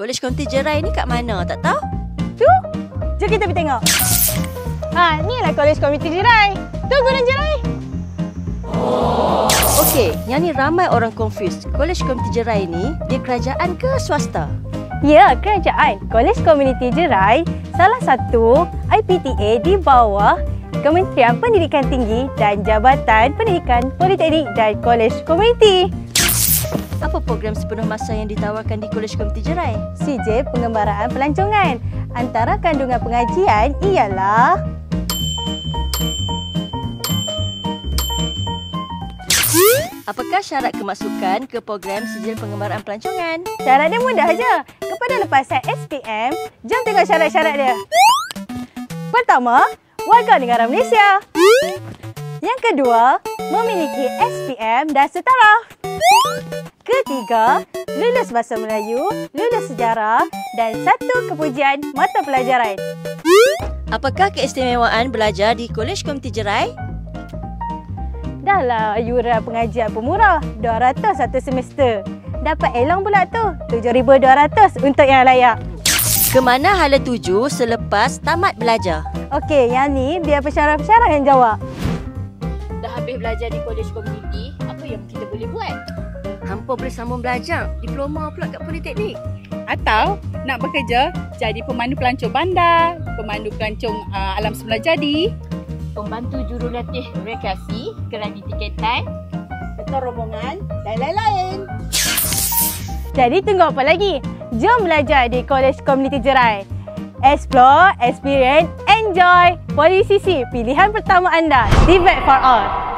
Kolej Komuniti Jerai ni kat mana? Tak tahu? Tu, jom kita pergi tengok. Ni lah Kolej Komuniti Jerai. Tu Gunung Jerai. Okey, yang ni ramai orang confused. Kolej Komuniti Jerai ni, dia kerajaan ke swasta? Ya, kerajaan. Kolej Komuniti Jerai salah satu IPTA di bawah Kementerian Pendidikan Tinggi dan Jabatan Pendidikan Politeknik dan Kolej Komuniti. Apa program sepenuh masa yang ditawarkan di Kolej Komuniti Jerai? CJ Pengembaraan Pelancongan. Antara kandungan pengajian ialah Apakah syarat kemasukan ke program sijil pengembaraan pelancongan? Syarat dia mudah je. Kepada lepasan SPM, jom tengok syarat-syarat dia. Pertama, warga negara Malaysia. Yang kedua, memiliki SPM dan setaraf. Ketiga, lulus bahasa Melayu, lulus sejarah dan 1 kepujian mata pelajaran. Apakah keistimewaan belajar di Kolej Komuniti Jerai? Dahlah iuran pengajian pemurah, 200 satu semester. Dapat elong pula tu, 7,200 untuk yang layak. Ke mana hala tuju selepas tamat belajar? Okey, yang ni biar pensyarah-pensyarah yang jawab. Dah habis belajar di Kolej Komuniti, apa yang kita boleh buat? Hampa boleh sambung belajar diploma pula kat Politeknik. Atau nak bekerja jadi pemandu pelancong bandar, pemandu pelancong alam semula jadi, Pembantu jurulatih rekreasi, kerani tiketan, ketua rombongan dan lain-lain. Jadi tunggu apa lagi? Jom belajar di Kolej Komuniti Jerai. Explore, experience, enjoy. PoliCC, pilihan pertama anda. TVET for all.